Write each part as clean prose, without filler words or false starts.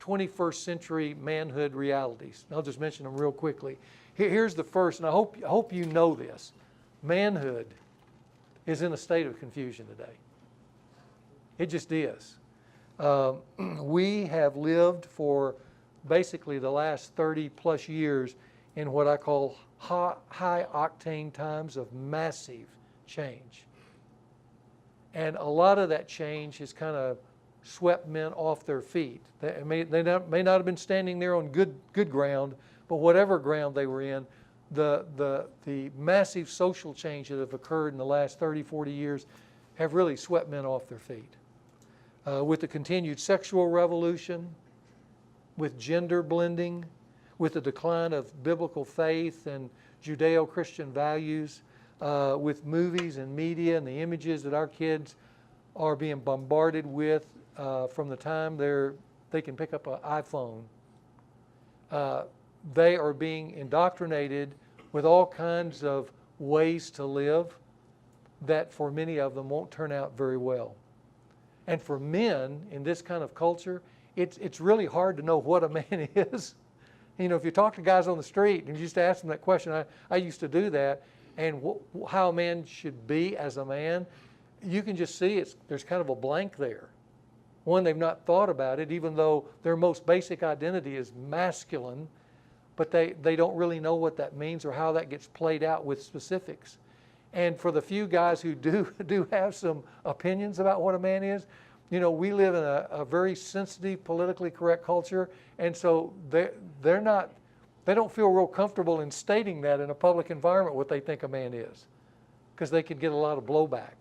21st century manhood realities. I'll just mention them real quickly. Here's the first, and I hope you know this. Manhood is in a state of confusion today. It just is. We have lived for basically the last 30 plus years in what I call high octane times of massive change. And a lot of that change has kind of swept men off their feet. They may not have been standing there on good ground, but whatever ground they were in, the massive social change that have occurred in the last 30, 40 years have really swept men off their feet. With the continued sexual revolution, with gender blending, with the decline of biblical faith and Judeo-Christian values, with movies and media and the images that our kids are being bombarded with from the time they can pick up an iPhone. They are being indoctrinated with all kinds of ways to live that for many of them won't turn out very well. And for men in this kind of culture, it's really hard to know what a man is. You know, if you talk to guys on the street and you just ask them that question, I used to do that, and how a man should be as a man, you can just see there's kind of a blank there. One, they've not thought about it, even though their most basic identity is masculine, but they don't really know what that means or how that gets played out with specifics. And for the few guys who do have some opinions about what a man is, you know, we live in a very sensitive, politically correct culture, and so they don't feel real comfortable in stating that in a public environment what they think a man is, because they could get a lot of blowback.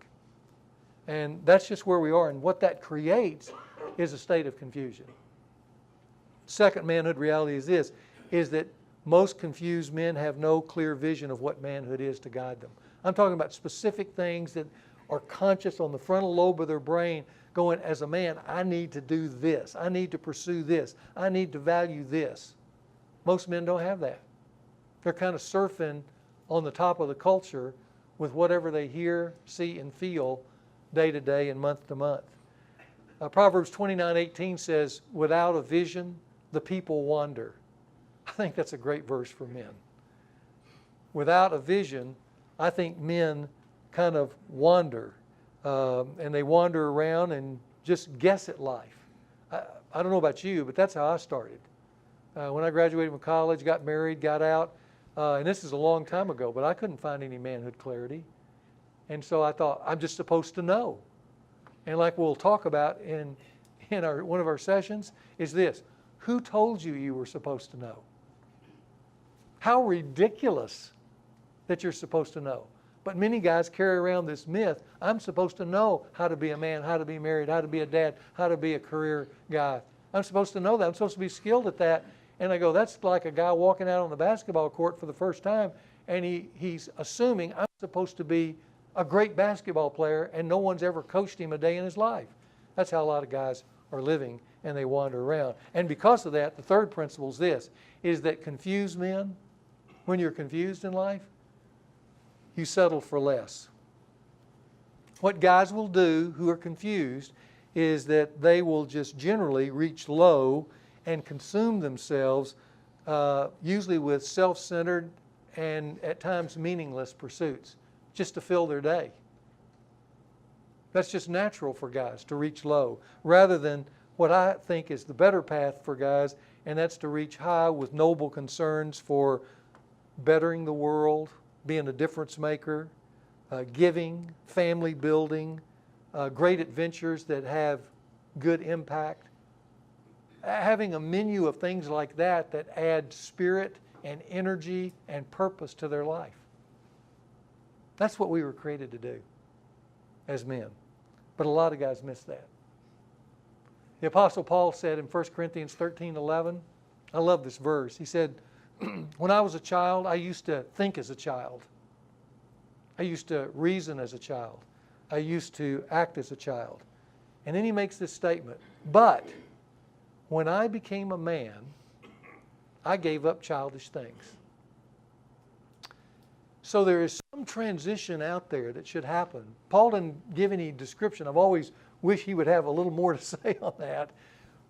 And that's just where we are, and what that creates is a state of confusion. Second manhood reality is this, is that most confused men have no clear vision of what manhood is to guide them. I'm talking about specific things that are conscious on the frontal lobe of their brain, going, as a man, I need to do this. I need to pursue this. I need to value this. Most men don't have that. They're kind of surfing on the top of the culture with whatever they hear, see, and feel day to day and month to month. Proverbs 29:18 says, without a vision, the people wander. I think that's a great verse for men. Without a vision, I think men kind of wander, and they wander around and just guess at life. I don't know about you, but that's how I started. When I graduated from college, got married, got out, and this is a long time ago, but I couldn't find any manhood clarity. And so I thought, I'm just supposed to know. And like we'll talk about in one of our sessions, is this: who told you you were supposed to know? How ridiculous that you're supposed to know. But many guys carry around this myth, I'm supposed to know how to be a man, how to be married, how to be a dad, how to be a career guy. I'm supposed to know that. I'm supposed to be skilled at that. And I go, that's like a guy walking out on the basketball court for the first time, and he's assuming I'm supposed to be a great basketball player, and no one's ever coached him a day in his life. That's how a lot of guys are living, and they wander around. And because of that, the third principle is this, is that confused men, when you're confused in life, you settle for less. What guys will do who are confused is that they will just generally reach low and consume themselves, usually with self-centered and at times meaningless pursuits, just to fill their day. That's just natural for guys to reach low, rather than what I think is the better path for guys, and that's to reach high with noble concerns for bettering the world, being a difference maker, giving, family building, great adventures that have good impact. Having a menu of things like that that add spirit and energy and purpose to their life. That's what we were created to do as men. But a lot of guys miss that. The Apostle Paul said in 1 Corinthians 13:11, I love this verse. He said, when I was a child, I used to think as a child. I used to reason as a child. I used to act as a child. And then he makes this statement, but when I became a man, I gave up childish things. So there is some transition out there that should happen. Paul didn't give any description. I've always wished he would have a little more to say on that.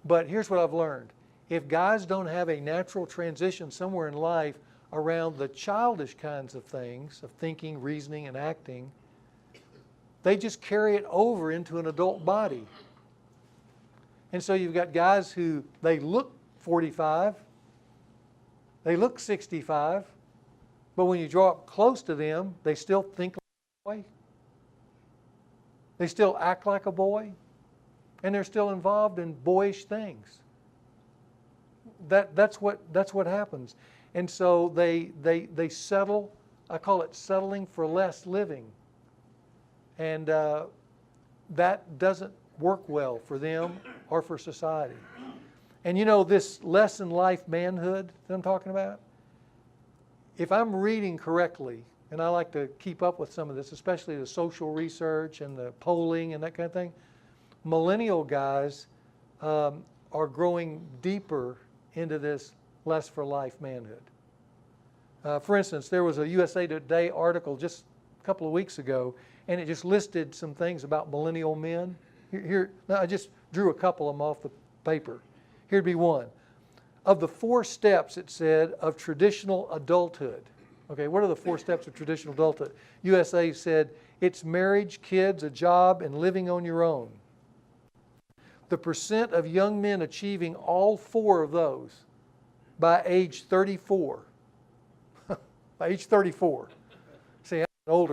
But here's what I've learned, if guys don't have a natural transition somewhere in life around the childish kinds of things, of thinking, reasoning, and acting, they just carry it over into an adult body. And so you've got guys who, they look 45, they look 65, but when you draw up close to them, they still think like a boy. They still act like a boy. And they're still involved in boyish things. That's what happens. And so they settle, I call it settling for less living. And that doesn't work well for them or for society. And you know this less in life manhood that I'm talking about? If I'm reading correctly, and I like to keep up with some of this, especially the social research and the polling and that kind of thing, millennial guys are growing deeper into this less for life manhood. For instance, there was a USA Today article just a couple of weeks ago, and it just listed some things about millennial men. Here, I just drew a couple of them off the paper. Here'd be one. Of the 4 steps, it said, of traditional adulthood. Okay, what are the 4 steps of traditional adulthood? USA said, it's marriage, kids, a job, and living on your own. The percent of young men achieving all 4 of those by age 34. By age 34. See, I'm older.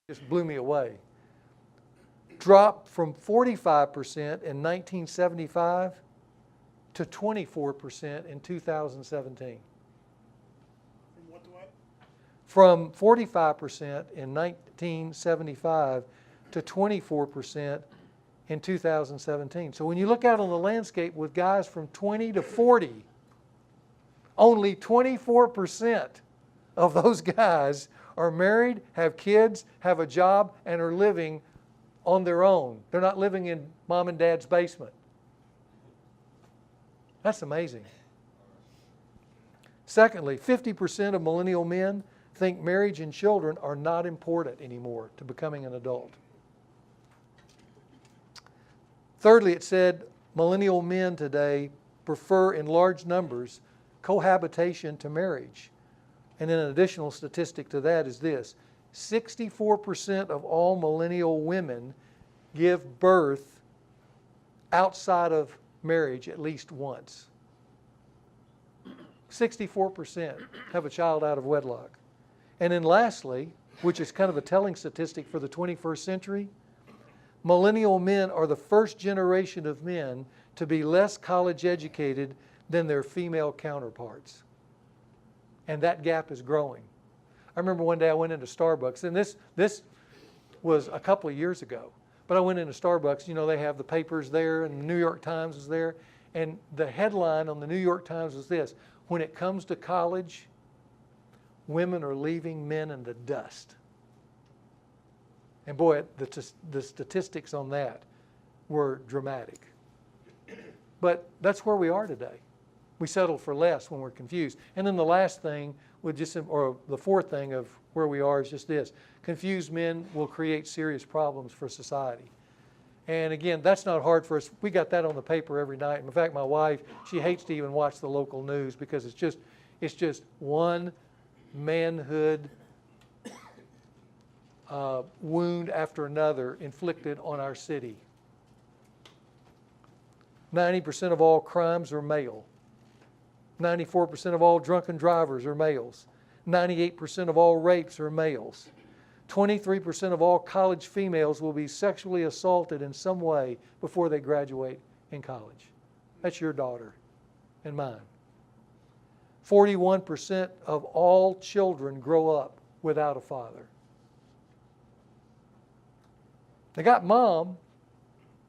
It just blew me away. Dropped from 45% in 1975 to 24% in 2017. From what to what? From 45% in 1975 to 24% in 2017. So when you look out on the landscape with guys from 20 to 40, only 24% of those guys are married, have kids, have a job, and are living on their own. They're not living in mom and dad's basement. That's amazing. Secondly, 50% of millennial men think marriage and children are not important anymore to becoming an adult. Thirdly, it said millennial men today prefer in large numbers cohabitation to marriage. And then an additional statistic to that is this: 64% of all millennial women give birth outside of marriage at least once. 64% have a child out of wedlock. And then lastly, which is kind of a telling statistic for the 21st century, millennial men are the first generation of men to be less college educated than their female counterparts. And that gap is growing. I remember one day I went into Starbucks, and this was a couple of years ago. But I went into Starbucks, you know, they have the papers there, and the New York Times is there. And the headline on the New York Times was this: when it comes to college, women are leaving men in the dust. And boy, the statistics on that were dramatic. But that's where we are today. We settle for less when we're confused. And then the last thing, or the fourth thing of where we are is just this: confused men will create serious problems for society. And again, that's not hard for us. We got that on the paper every night. In fact, my wife, she hates to even watch the local news because it's just one manhood wound after another inflicted on our city. 90% of all crimes are male. 94% of all drunken drivers are males. 98% of all rapes are males. 23% of all college females will be sexually assaulted in some way before they graduate in college. That's your daughter and mine. 41% of all children grow up without a father. They got mom,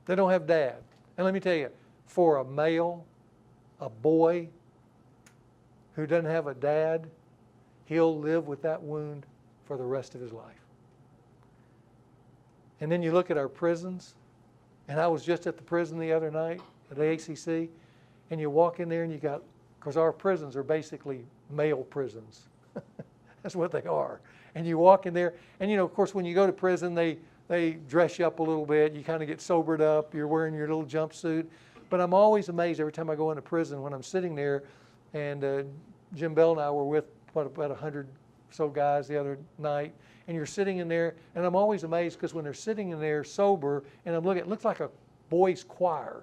they don't have dad. And let me tell you, for a male, a boy who doesn't have a dad, he'll live with that wound for the rest of his life. And then you look at our prisons, and I was just at the prison the other night at the ACC, and you walk in there and you got, because our prisons are basically male prisons. That's what they are. And you walk in there, and you know, of course, when you go to prison, they dress you up a little bit. You kind of get sobered up. You're wearing your little jumpsuit. But I'm always amazed every time I go into prison when I'm sitting there, and Jim Bell and I were with about 100 or so guys the other night, and you're sitting in there, and I'm always amazed because when they're sitting in there sober, and I'm looking, it looks like a boys' choir.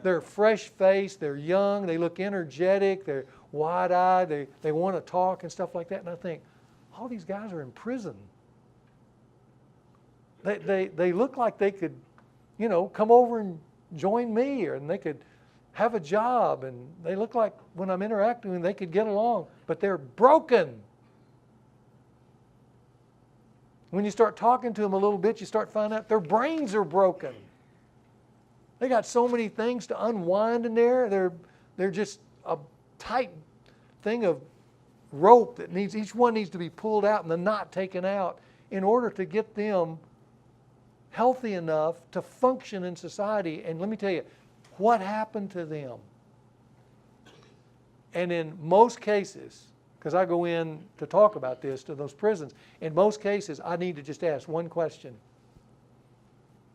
They're fresh-faced, they're young, they look energetic, they're wide-eyed, they want to talk and stuff like that, and I think, all these guys are in prison. They look like they could, come over and join me, and they could have a job, and they look like when I'm interacting with them, they could get along, but they're broken. When you start talking to them a little bit, you start finding out their brains are broken. They got so many things to unwind in there. They're just a tight thing of rope that each one needs to be pulled out and the knot taken out in order to get them healthy enough to function in society. And let me tell you, what happened to them? And in most cases, because I go in to talk about this to those prisons, in most cases I need to just ask one question.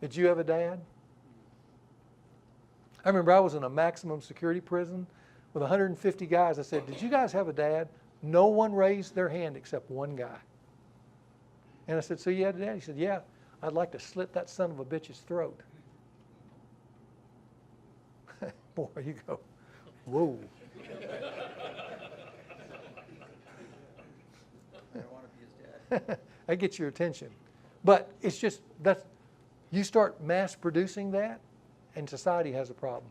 Did you have a dad? I remember I was in a maximum security prison with 150 guys. I said, did you guys have a dad? No one raised their hand except one guy. And I said, so you had a dad? He said, yeah, I'd like to slit that son of a bitch's throat. Boy, you go, whoa. I don't want to be his dad. That gets your attention. But it's just, you start mass producing that, and society has a problem.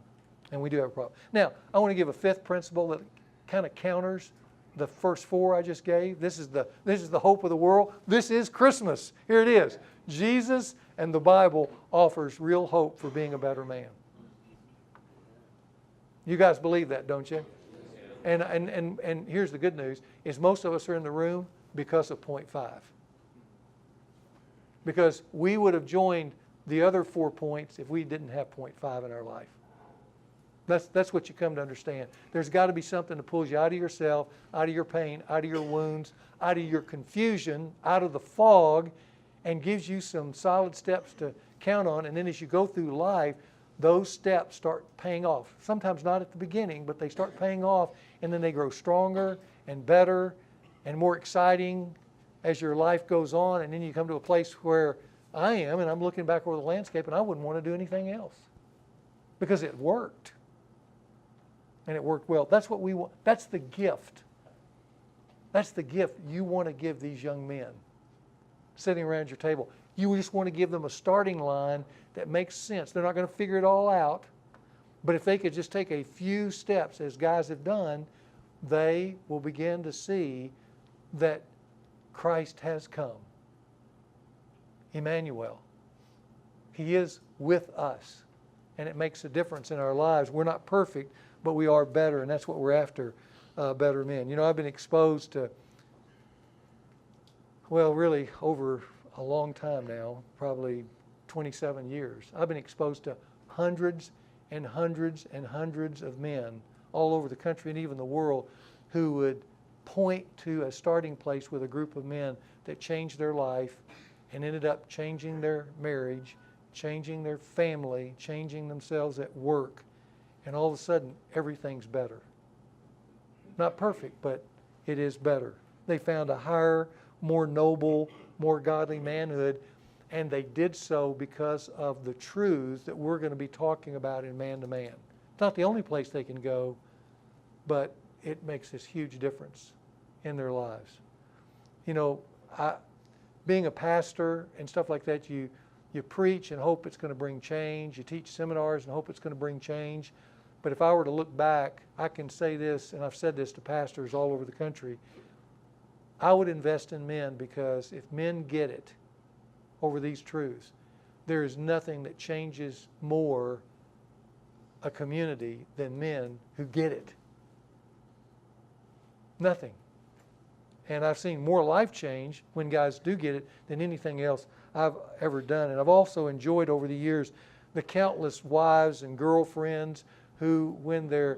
And we do have a problem. Now, I want to give a fifth principle that kind of counters the first four I just gave. This is the hope of the world. This is Christmas. Here it is. Jesus and the Bible offers real hope for being a better man. You guys believe that, don't you? And here's the good news, is most of us are in the room because of point 5. Because we would have joined the other 4 points if we didn't have point 5 in our life. That's what you come to understand. There's got to be something that pulls you out of yourself, out of your pain, out of your wounds, out of your confusion, out of the fog, and gives you some solid steps to count on. And then as you go through life, those steps start paying off. Sometimes not at the beginning, but they start paying off, and then they grow stronger and better and more exciting as your life goes on. And then you come to a place where I am, and I'm looking back over the landscape, and I wouldn't want to do anything else because it worked. And it worked well. That's what we want. That's the gift. That's the gift you want to give these young men sitting around your table. You just want to give them a starting line that makes sense. They're not going to figure it all out, but if they could just take a few steps, as guys have done, they will begin to see that Christ has come. Emmanuel. He is with us, and it makes a difference in our lives. We're not perfect, but we are better, and that's what we're after, better men. I've been exposed to, really over a long time now, probably 27 years. I've been exposed to hundreds and hundreds and hundreds of men all over the country and even the world who would point to a starting place with a group of men that changed their life and ended up changing their marriage, changing their family, changing themselves at work. And all of a sudden, everything's better. Not perfect, but it is better. They found a higher, more noble, more godly manhood, and they did so because of the truths that we're going to be talking about in Man to Man. It's not the only place they can go, but it makes this huge difference in their lives. Being a pastor and stuff like that, you preach and hope it's going to bring change. You teach seminars and hope it's going to bring change. But if I were to look back, I can say this, and I've said this to pastors all over the country, I would invest in men, because if men get it over these truths, there is nothing that changes more a community than men who get it. Nothing. And I've seen more life change when guys do get it than anything else I've ever done. And I've also enjoyed over the years the countless wives and girlfriends who, when their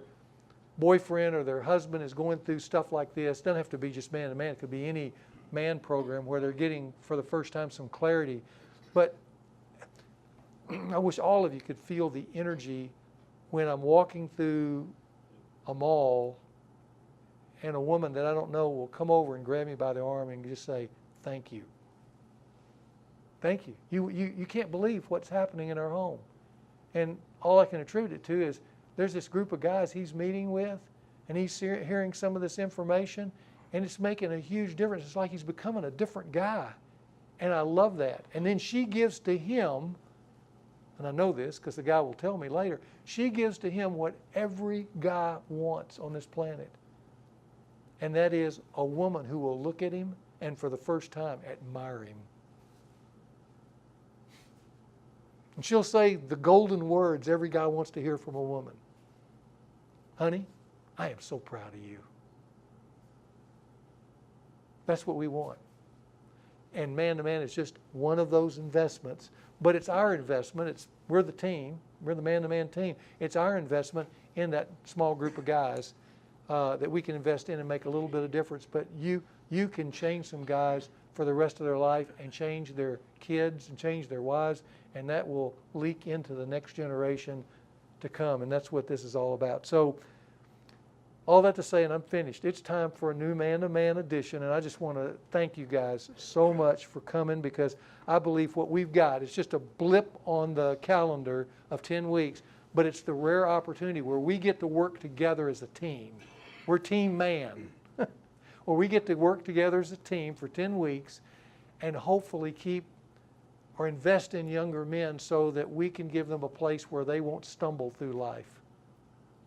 boyfriend or their husband is going through stuff like this, doesn't have to be just man to man, it could be any man program where they're getting for the first time some clarity. But I wish all of you could feel the energy when I'm walking through a mall and a woman that I don't know will come over and grab me by the arm and just say, thank you. Thank you. You can't believe what's happening in our home. And all I can attribute it to is there's this group of guys he's meeting with, and he's hearing some of this information, and it's making a huge difference. It's like he's becoming a different guy. And I love that. And then she gives to him, and I know this because the guy will tell me later, she gives to him what every guy wants on this planet. And that is a woman who will look at him and for the first time admire him. And she'll say the golden words every guy wants to hear from a woman. Honey, I am so proud of you. That's what we want. And man to man is just one of those investments. But it's our investment. We're the team. We're the man to man team. It's our investment in that small group of guys that we can invest in and make a little bit of difference. But you can change some guys for the rest of their life and change their kids and change their wives, and that will leak into the next generation to come. And that's what this is all about. So all that to say, and I'm finished, it's time for a new man-to-man edition, and I just want to thank you guys so much for coming, because I believe what we've got is just a blip on the calendar of 10 weeks, but it's the rare opportunity where we get to work together as a team. We're Team Man. Where we get to work together as a team for 10 weeks and hopefully keep or invest in younger men so that we can give them a place where they won't stumble through life,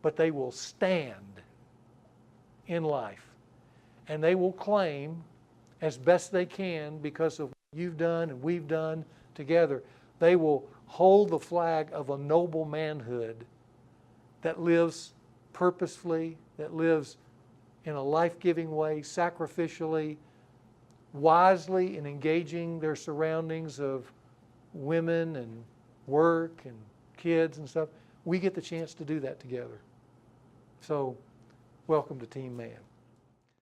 but they will stand in life. And they will claim as best they can, because of what you've done and we've done together, they will hold the flag of a noble manhood that lives purposefully, that lives in a life-giving way, sacrificially, wisely in engaging their surroundings of women and work and kids and stuff. We get the chance to do that together. So, welcome to Team Man.